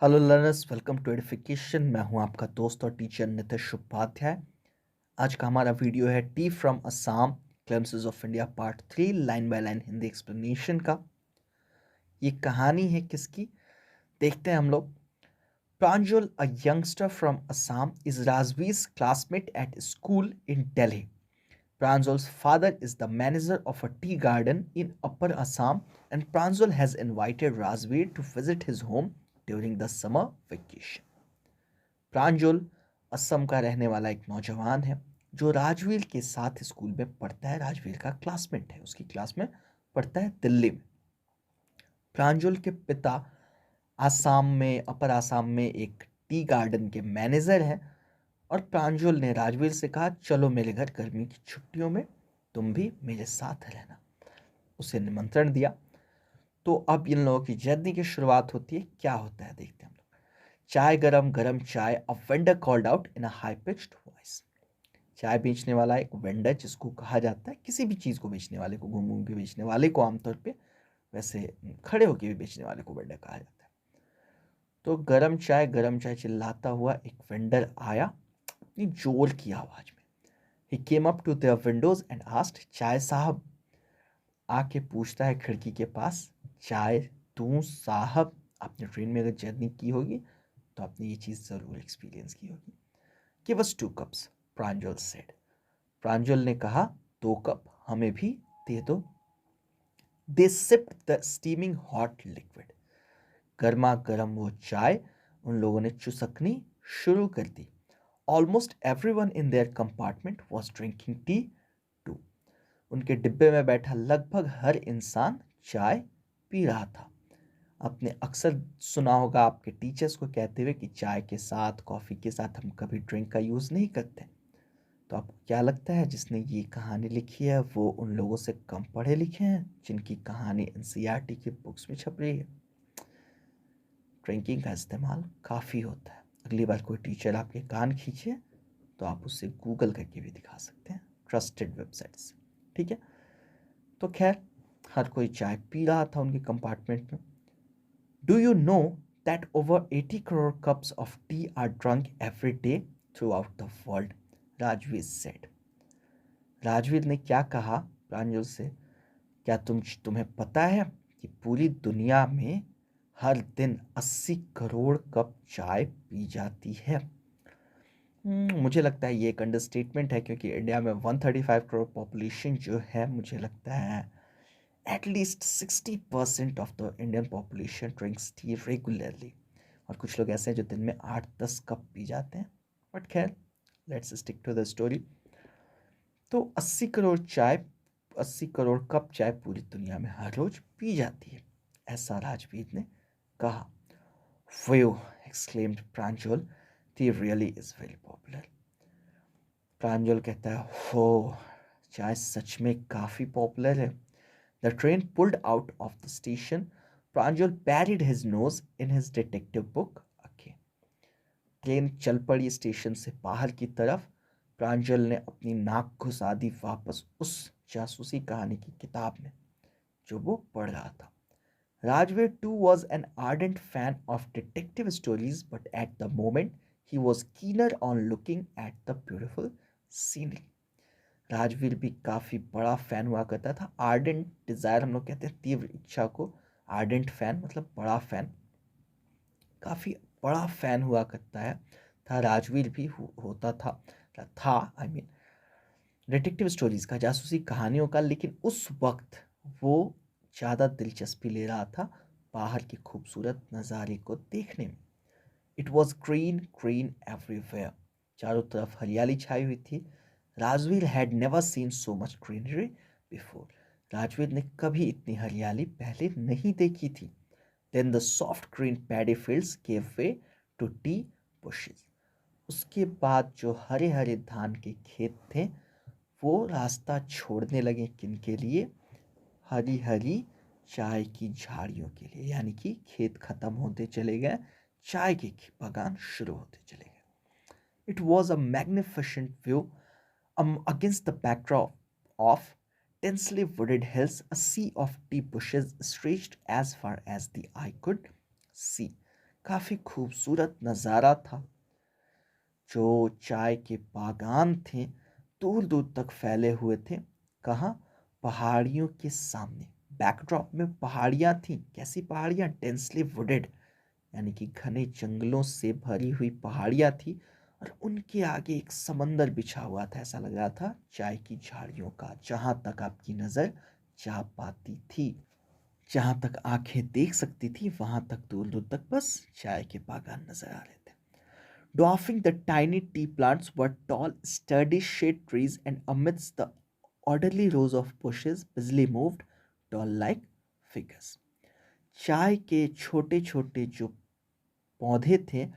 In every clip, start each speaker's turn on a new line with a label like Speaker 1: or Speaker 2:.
Speaker 1: Hello learners, welcome to edification. मैं हूं आपका दोस्त और टीचर नितिश उपाध्याय। आज का हमारा वीडियो है tea from Assam glimpses of India part 3 line by line Hindi explanation का। ये कहानी है किसकी, देखते हैं हम लोग। Pranjal, a youngster from Assam, is राजवी's classmate at school in Delhi. Pranjal's father is the manager of a tea garden in Upper Assam, and Pranjal has invited Rajveer to visit his home during the summer vacation. प्रांजल असम का रहने वाला एक नौजवान है जो राजवीर के साथ स्कूल में पढ़ता है। राजवीर का क्लासमेट है, उसकी क्लास में पढ़ता है दिल्ली में। प्रांजल के पिता आसाम में, अपर आसाम में एक टी गार्डन के मैनेजर हैं और प्रांजल ने राजवीर से कहा, चलो मेरे घर गर्मी की छुट्टियों में तुम भी मेरे साथ रहना। उसे निमंत्रण दिया। तो अब इन लोगों की जर्नी की शुरुआत होती है। क्या होता है देखते हैं हम लोग। चाय गरम गरम चाय, a vendor called out in a high pitched voice. चाय बेचने वाला एक वेंडर, जिसको कहा जाता है किसी भी चीज़ को बेचने वाले को, घूम घूम के बेचने वाले को आमतौर पे, वैसे खड़े होके भी बेचने वाले को वेंडर कहा जाता है। तो गरम चाय चिल्लाता हुआ एक वेंडर आया अपनी जोर की आवाज़ में। He came up to their windows and asked, chai sahib. आके पूछता है खिड़की के पास, चाय दूं साहब। आपने ट्रेन में अगर जर्नी की होगी तो आपने ये चीज़ ज़रूर एक्सपीरियंस की होगी। Give us 2 cups, Pranjal said. Pranjal ने कहा, 2 कप हमें भी दे दो। They sipped the steaming hot liquid. गर्मा गर्म वो चाय उन लोगों ने चुसकनी शुरू कर दी। Almost everyone in their compartment was drinking tea too. उनके डिब्बे में बैठा लगभग हर इंसान चाय पी रहा था। आपने अक्सर सुना होगा आपके टीचर्स को कहते हुए कि चाय के साथ, कॉफ़ी के साथ हम कभी ड्रिंक का यूज़ नहीं करते। तो आपको क्या लगता है जिसने ये कहानी लिखी है वो उन लोगों से कम पढ़े लिखे हैं जिनकी कहानी एनसीईआरटी की बुक्स में छप रही है? ड्रिंकिंग का इस्तेमाल काफ़ी होता है। अगली बार कोई टीचर आपके कान खींचे तो आप उससे गूगल करके भी दिखा सकते हैं, ट्रस्टेड वेबसाइट्स। ठीक है, तो खैर हर कोई चाय पी रहा था उनके कंपार्टमेंट में। Do you know that over 80 crore cups of T R drunk every day through out the world, Rajveer said. Rajveer ने क्या कहा प्रांजल से, क्या तुम्हें पता है कि पूरी दुनिया में हर दिन 80 करोड़ कप चाय पी जाती है? मुझे लगता है ये एक अंडरस्टेटमेंट है, क्योंकि इंडिया में 135 करोड़ पॉपुलेशन जो है, मुझे लगता है at least 60% of the Indian population drinks T regularly. और कुछ लोग ऐसे हैं जो दिन में 8-10 कप पी जाते हैं। बट खैर, let's stick to the story. तो 80 करोड़ कप चाय पूरी दुनिया में हर रोज पी जाती है, ऐसा राजवीर ने कहा। Phew, exclaimed Pranjal, tea really is very popular. प्रांजल कहता है, हो, चाय सच में काफ़ी पॉपुलर है। The train pulled out of the station. Pranjal buried his nose in his detective book. Okay. Train चल पड़ी स्टेशन से बाहर की तरफ। प्रांजल ने अपनी नाक घुसा दी वापस उस जासूसी कहानी की किताब में जो वो पढ़ रहा था। Rajveer too was an ardent fan of detective stories, but at the moment he was keener on looking at the beautiful scenery. Rajveer भी काफ़ी बड़ा फ़ैन हुआ करता था। आर्डेंट डिज़ायर हम लोग कहते हैं तीव्र इच्छा को, आर्डेंट फ़ैन मतलब बड़ा फ़ैन, काफ़ी बड़ा फ़ैन हुआ करता है था। राजवीर भी होता था आई मीन डिटेक्टिव स्टोरीज़ का, जासूसी कहानियों का। लेकिन उस वक्त वो ज़्यादा दिलचस्पी ले रहा था बाहर के खूबसूरत नज़ारे को देखने में। It was green green everywhere. चारों तरफ हरियाली छाई हुई थी। Rajveer had never seen so much greenery before. Rajveer ने कभी इतनी हरियाली पहले नहीं देखी थी। Then the soft green paddy fields gave way to tea bushes. उसके बाद जो हरे हरे धान के खेत थे वो रास्ता छोड़ने लगे किनके लिए? हरी हरी चाय की झाड़ियों के लिए। यानी कि खेत खत्म होते चले गए, चाय के बागान शुरू होते चले गए। It was a magnificent view against the backdrop of densely wooded hills. A sea of tea bushes stretched as far as the eye could see. काफ़ी खूबसूरत नज़ारा था। जो चाय के बागान थे दूर दूर तक फैले हुए थे। कहाँ? पहाड़ियों के सामने। बैकड्रॉप में पहाड़ियाँ थीं। कैसी पहाड़ियाँ? डेंसली वुडेड, यानी कि घने जंगलों से भरी हुई पहाड़ियाँ थी। और उनके आगे एक समंदर बिछा हुआ था। ऐसा लग रहा था चाय की झाड़ियों का, जहाँ तक आपकी नज़र जा पाती थी, जहाँ तक आंखें देख सकती थी, वहां तक दूर दूर तक बस चाय के बागान नजर आ रहे थे। Dwarfing the tiny tea plants were tall, sturdy shade trees, and amidst the orderly rows of bushes busily moved doll-like figures. चाय के छोटे छोटे जो पौधे थे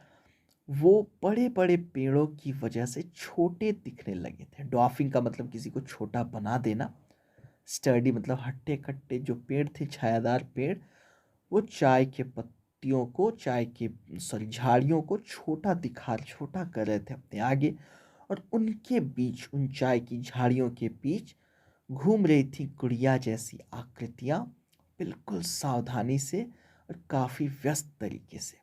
Speaker 1: वो बड़े बड़े पेड़ों की वजह से छोटे दिखने लगे थे। डॉफिंग का मतलब किसी को छोटा बना देना। स्टर्डी मतलब हट्टे कट्टे जो पेड़ थे, छायादार पेड़, वो चाय के पत्तियों को, चाय के सॉरी झाड़ियों को छोटा कर रहे थे अपने आगे। और उनके बीच, उन चाय की झाड़ियों के बीच घूम रही थी गुड़िया जैसी आकृतियां, बिल्कुल सावधानी से और काफी व्यस्त तरीके से।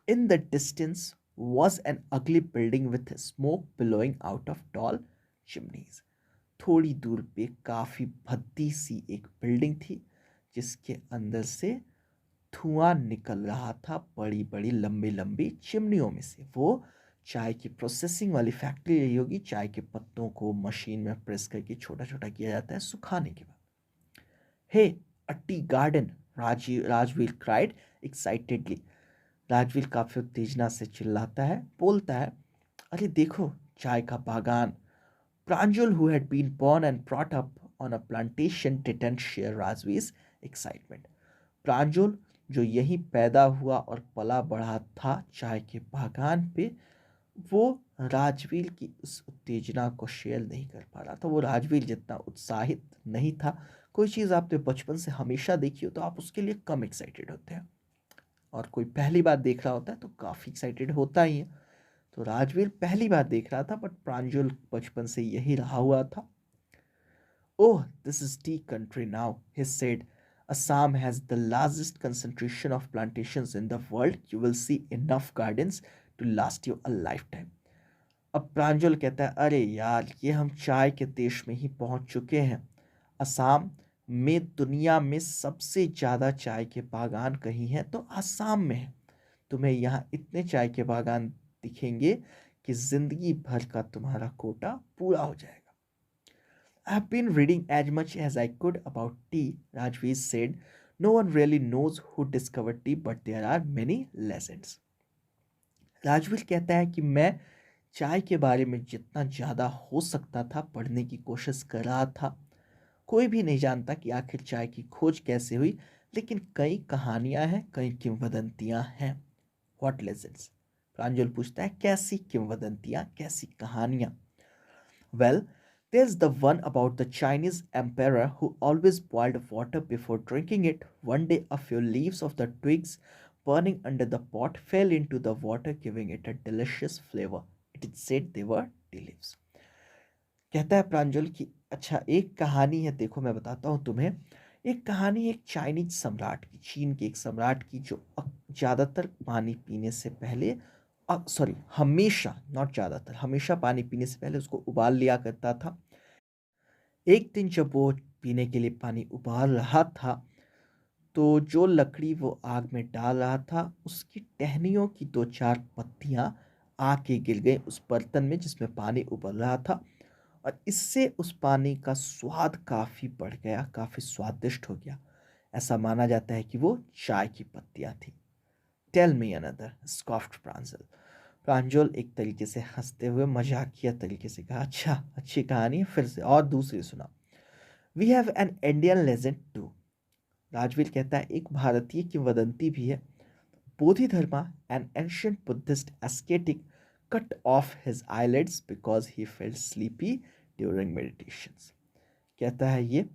Speaker 1: In the distance was an अगली building with smoke billowing out of tall chimneys. थोड़ी दूर पे काफी भद्दी सी एक बिल्डिंग थी जिसके अंदर से धुआं निकल रहा था बड़ी बड़ी लंबी लंबी चिमनियों में से। वो चाय की प्रोसेसिंग वाली फैक्ट्री रही होगी। चाय के पत्तों को मशीन में प्रेस करके छोटा छोटा किया जाता है सुखाने के बाद। Hey, a tea garden, Rajvir cried excitedly. Rajvir काफी उत्तेजना से चिल्लाता है, बोलता है, अरे देखो, चाय का बागान। Pranjul, who had been born and brought up on a plantation, didn't share Rajveer's excitement. प्रांजल, जो यहीं पैदा हुआ और पला बढ़ा था चाय के बागान पे, वो राजवीर की उस उत्तेजना को शेयर नहीं कर पा रहा था। वो राजवीर जितना उत्साहित नहीं था। कोई चीज़ आपने बचपन से हमेशा देखी हो तो आप उसके लिए कम एक्साइटेड होते हैं, और कोई पहली बार देख रहा होता है तो काफ़ी एक्साइटेड होता ही है। तो राजवीर पहली बार देख रहा था, बट प्रांजल बचपन से यही रहा हुआ था। Oh, this is tea country now, he said. Assam has the largest concentration of plantations in the world. You will see enough gardens to last you a lifetime. अब प्रांजल कहता है, अरे यार, ये हम चाय के देश में ही पहुंच चुके हैं। असम में दुनिया में सबसे ज़्यादा चाय के बागान कहीं हैं तो असम में है। तुम्हें यहाँ इतने चाय के बागान दिखेंगे कि जिंदगी भर का तुम्हारा कोटा पूरा हो जाएगा। I've been reading as much as I could about tea, Rajveer said. No one really knows who discovered tea, but there are many legends. Rajveer कहता है कि मैं चाय के बारे में जितना ज़्यादा हो सकता था पढ़ने की कोशिश कर रहा था। कोई भी नहीं जानता कि आखिर चाय की खोज कैसे हुई, लेकिन कई कहानियां हैं, कई किंवदंतियां हैं। What legends? प्रांजल पूछता है, कैसी किंवदंतियां, कैसी कहानियां? Well, there's the one about the Chinese emperor who always boiled water before drinking it. One day, a few leaves of the twigs burning under the pot fell into the water, giving it a delicious flavor. It is said they were tea leaves. कहता है प्रांजल कि अच्छा, एक कहानी है, देखो मैं बताता हूँ तुम्हें। एक कहानी एक चाइनीज सम्राट की, चीन के एक सम्राट की, जो ज़्यादातर पानी पीने से पहले, सॉरी, हमेशा, नॉट ज़्यादातर, हमेशा पानी पीने से पहले उसको उबाल लिया करता था। एक दिन जब वो पीने के लिए पानी उबाल रहा था तो जो लकड़ी वो आग में डाल रहा था उसकी टहनियों की दो चार पत्तियां आके गिर गई उस बर्तन में जिसमें पानी उबल रहा था, और इससे उस पानी का स्वाद काफ़ी बढ़ गया, काफ़ी स्वादिष्ट हो गया। ऐसा माना जाता है कि वो चाय की पत्तियां थी। टेल मी अनदर, स्कॉफ्ड प्रांजल। प्रांजल एक तरीके से हंसते हुए मजाकिया तरीके से कहा, अच्छा, अच्छी कहानी है, फिर से और दूसरी सुना। We have an Indian legend too. Rajvir कहता है, एक भारतीय किंवदंती भी है। Bodhidharma, an ancient Buddhist ascetic, cut off his eyelids because he felt sleepy during meditations. कहता है ये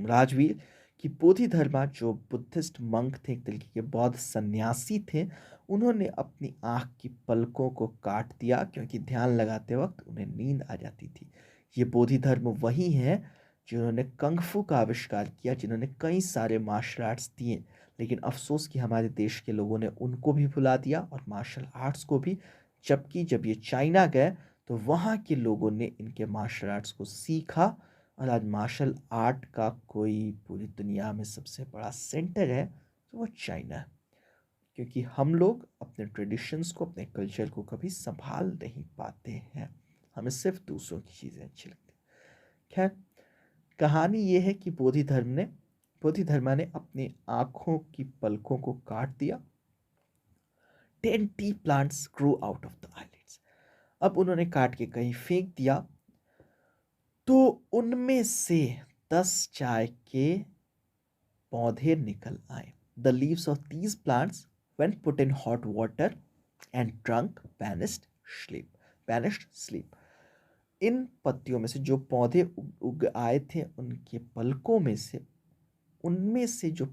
Speaker 1: राजवीर कि बोधिधर्मा, जो बुद्धिस्ट मंक थे, एक तरीके के बौद्ध सन्यासी थे, उन्होंने अपनी आँख की पलकों को काट दिया क्योंकि ध्यान लगाते वक्त उन्हें नींद आ जाती थी। ये बोधिधर्म वही हैं जिन्होंने कंग फू का आविष्कार किया, जिन्होंने कई सारे मार्शल आर्ट्स दिए, लेकिन अफसोस कि हमारे देश के लोगों ने उनको भी भुला दिया और मार्शल आर्ट्स को भी। जबकि जब ये चाइना गए तो वहाँ के लोगों ने इनके मार्शल आर्ट्स को सीखा, और आज मार्शल आर्ट का कोई पूरी दुनिया में सबसे बड़ा सेंटर है तो वो चाइना है। क्योंकि हम लोग अपने ट्रेडिशंस को, अपने कल्चर को कभी संभाल नहीं पाते हैं, हमें सिर्फ दूसरों की चीज़ें अच्छी लगती हैं। खैर, कहानी ये है कि बोधिधर्मा ने अपनी आंखों की पलकों को काट दिया। 10 T plants grow out of the eyelids. अब उन्होंने काट के कहीं फेंक दिया, तो उनमें से 10 चाय के पौधे निकल आए। The leaves of these plants when put in hot water and drunk banished sleep. इन पत्तियों में से जो पौधे उग आए थे, उनके पलकों में से, उनमें से जो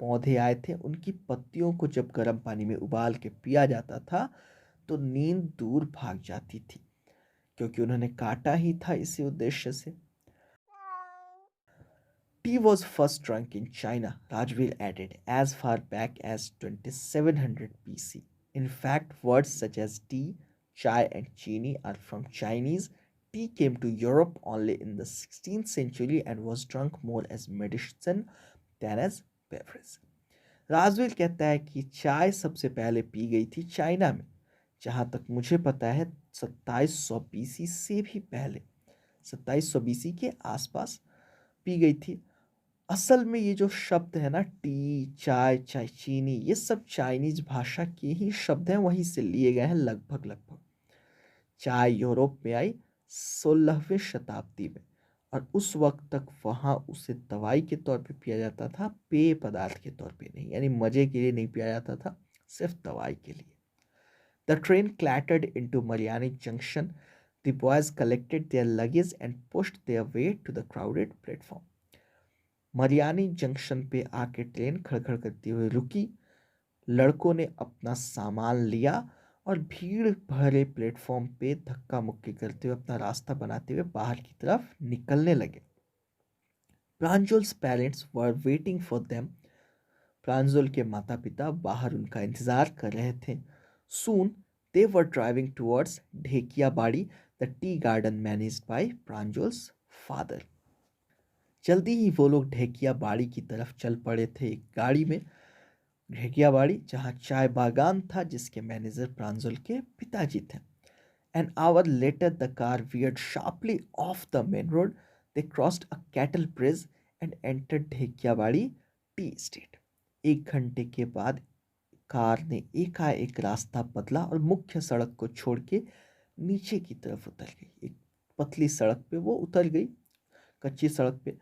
Speaker 1: पौधे आए थे उनकी पत्तियों को जब गर्म पानी में उबाल के पिया जाता था तो नींद दूर भाग जाती थी, क्योंकि उन्होंने काटा ही था इसी उद्देश्य से। Tea was first drunk in China, Rajveer added, as far back as 2700 BC. In fact, words such as tea, chai, and chini are from Chinese. Tea came to Europe only in the 16th century and was drunk more as medicine than as beverage. राजवेल कहता है कि चाय सबसे पहले P गई थी China में, जहाँ तक मुझे पता है 2700 बीसी से भी पहले, 2700 बीसी के आसपास पी गई थी। असल में ये जो शब्द है ना, टी, चाय, चाय चीनी, ये सब चाइनीज भाषा के ही शब्द हैं, वहीं से लिए गए हैं लगभग लगभग। चाय यूरोप में आई 16वीं शताब्दी में, और उस वक्त तक वहाँ उसे दवाई के तौर पे पिया जाता था, पेय पदार्थ के तौर पे नहीं, यानी मज़े के लिए नहीं पिया जाता था, सिर्फ दवाई के लिए। The train clattered into Mariani Junction. The boys collected their luggage and pushed their way to the crowded platform. Mariani junction पे आके ट्रेन खड़खड़ करती हुई रुकी। लड़कों ने अपना सामान लिया और भीड़ भरे प्लेटफॉर्म पे धक्का मुक्की करते हुए अपना रास्ता बनाते हुए बाहर की तरफ निकलने लगे। प्रांजल's parents were waiting for them. Pranjal के माता पिता बाहर उनका इंतजार कर रहे थे। Soon they were driving towards Dhekiabari, the tea garden managed by प्रांजल's फादर। जल्दी ही वो लोग ढेकियाबाड़ी की तरफ चल पड़े थे एक गाड़ी में। ढेकियाबाड़ी जहाँ चाय बागान था, जिसके मैनेजर प्रांजल के पिताजी थे। An hour later, the car veered sharply off the main road. They crossed a cattle bridge and entered Dhekiabari tea estate. 1 घंटे के बाद कार ने एकाएक रास्ता बदला और मुख्य सड़क को छोड़ के नीचे की तरफ उतर गई। एक पतली सड़क पे वो उतर गई, कच्ची सड़क पे।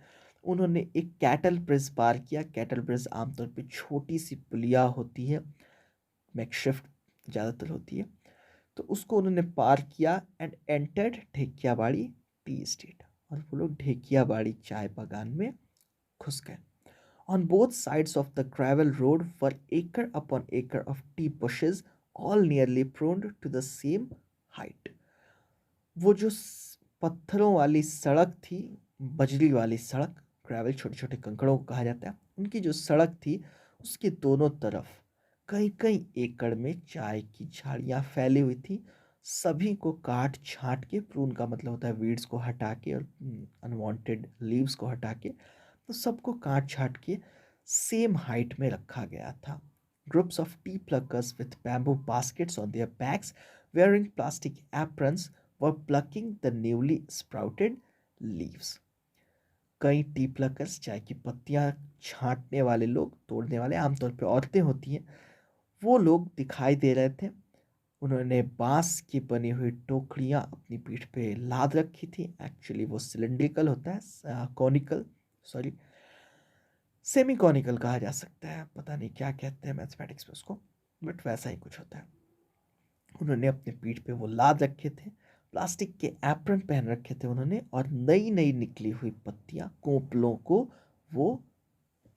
Speaker 1: उन्होंने एक कैटल ब्रिज पार किया। कैटल ब्रिज आमतौर पे छोटी सी पुलिया होती है, मैकशिफ्ट ज़्यादातर होती है, तो उसको उन्होंने पार किया एंड एंटर्ड ढेकियाबाड़ी टी एस्टेट, और वो लोग ढेकियाबाड़ी चाय बागान में घुस गए। On both sides of the gravel road were acre upon acre of tea bushes, all nearly pruned to the same height. वो जो पत्थरों वाली सड़क थी, बजरी वाली सड़क, ग्रेवल छोटे छोटे कंकड़ों को कहा जाता है, उनकी जो सड़क थी उसके दोनों तरफ कई कई एकड़ में चाय की झाड़ियाँ फैली हुई थी। सभी को काट छांट के, प्रून का मतलब होता है वीड्स को हटा के और अनवांटेड लीव्स को हटा के, तो सबको काट छाट के सेम हाइट में रखा गया था। Groups of tea pluckers with bamboo baskets on their backs wearing plastic aprons were plucking the newly sprouted leaves. कई टी प्लकर्स, चाय की पत्तियां छांटने वाले लोग, तोड़ने वाले, आमतौर पे औरतें होती हैं, वो लोग दिखाई दे रहे थे। उन्होंने बांस की बनी हुई टोकरियां अपनी पीठ पे लाद रखी थी। एक्चुअली वो सिलेंड्रिकल होता है, कॉनिकल, सॉरी सेमी कॉनिकल कहा जा सकता है, पता नहीं क्या कहते हैं मैथमेटिक्स में उसको, बट वैसा ही कुछ होता है। उन्होंने अपने पीठ पे वो लाद रखे थे, प्लास्टिक के एप्रन पहन रखे थे उन्होंने, और नई नई निकली हुई पत्तियां, कोपलों को वो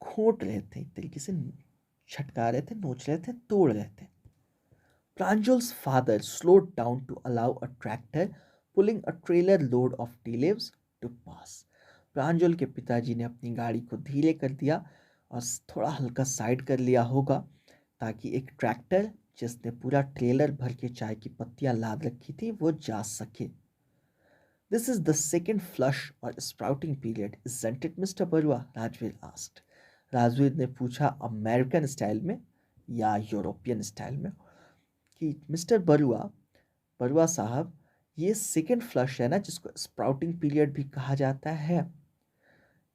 Speaker 1: खोट रहे थे, एक तरीके से छटका रहे थे, नोच रहे थे, तोड़ रहे थे। Pranjal's father slowed down to allow a tractor pulling a trailer load of tea leaves to pass. प्रांजल के पिताजी ने अपनी गाड़ी को धीरे कर दिया और थोड़ा हल्का साइड कर लिया होगा ताकि एक ट्रैक्टर जिसने पूरा ट्रेलर भर के चाय की पत्तियां लाद रखी थी वो जा सके। This is the second flush or sprouting period, isn't it, Mr. Barua? Rajveer asked. Rajveer ने पूछा अमेरिकन स्टाइल में या यूरोपियन स्टाइल में कि मिस्टर बरुआ साहब, ये सेकेंड फ्लश है ना जिसको स्प्राउटिंग पीरियड भी कहा जाता है।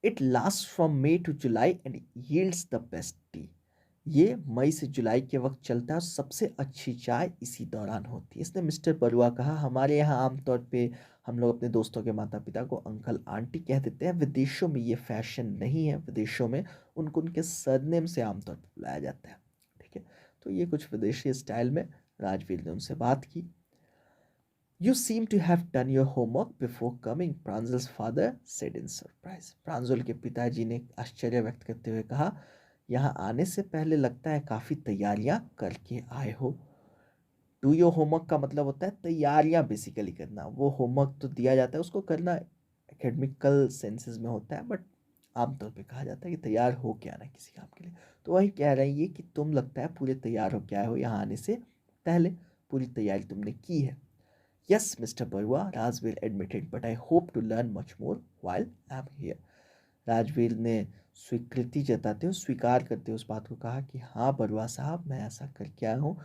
Speaker 1: It last from May to July and yields the best tea. ये मई से जुलाई के वक्त चलता है और सबसे अच्छी चाय इसी दौरान होती है। इसने मिस्टर बरुआ कहा, हमारे यहाँ आमतौर पे हम लोग अपने दोस्तों के माता पिता को अंकल आंटी कह देते हैं। विदेशों में ये फैशन नहीं है, विदेशों में उनको उनके सरनेम से आमतौर पर बुलाया जाता है। ठीक है, तो ये कुछ विदेशी स्टाइल में राजवीर ने उनसे बात की। You seem to have done your homework before coming, Pranjal's father said in surprise. प्रांजल के पिताजी ने आश्चर्य व्यक्त करते हुए कहा, यहाँ आने से पहले लगता है काफ़ी तैयारियां करके आए हो। डू योर होमवर्क का मतलब होता है तैयारियां बेसिकली करना। वो होमवर्क तो दिया जाता है, उसको करना एकेडमिकल सेंसेस में होता है, बट आमतौर पे कहा जाता है कि तैयार हो के आना किसी काम के लिए। तो वही कह रहे हैं ये कि तुम लगता है पूरे तैयार हो के आए हो, यहाँ आने से पहले पूरी तैयारी तुमने की है। Yes, Mr. Barua, Rajveer admitted, but I hope to learn much more while I'm here. Rajveer ने स्वीकृति जताते हुए, स्वीकार करते हुए उस बात को कहा कि हाँ बरुआ साहब, मैं ऐसा करके आया हूँ,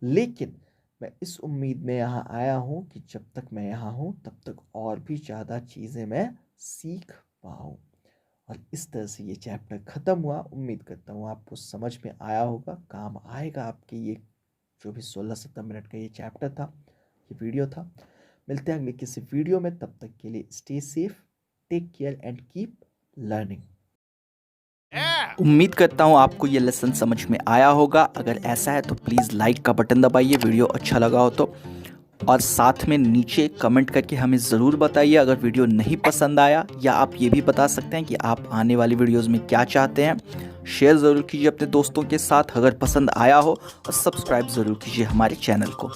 Speaker 1: लेकिन मैं इस उम्मीद में यहाँ आया हूँ कि जब तक मैं यहाँ हूँ तब तक और भी ज़्यादा चीज़ें मैं सीख पाऊँ। और इस तरह से ये चैप्टर ख़त्म हुआ। उम्मीद करता हूँ आपको समझ में आया होगा, काम आएगा आपके ये जो भी 16-17 मिनट का ये चैप्टर था, ये वीडियो था। मिलते हैं अगले किसी वीडियो में, तब तक के लिए stay safe, take care and keep learning.
Speaker 2: उम्मीद करता हूँ आपको ये लेसन समझ में आया होगा। अगर ऐसा है तो प्लीज़ लाइक का बटन दबाइए वीडियो अच्छा लगा हो तो, और साथ में नीचे कमेंट करके हमें ज़रूर बताइए अगर वीडियो नहीं पसंद आया, या आप ये भी बता सकते हैं कि आप आने वाली वीडियोज़ में क्या चाहते हैं। शेयर ज़रूर कीजिए अपने दोस्तों के साथ अगर पसंद आया हो, और सब्सक्राइब ज़रूर कीजिए हमारे चैनल को।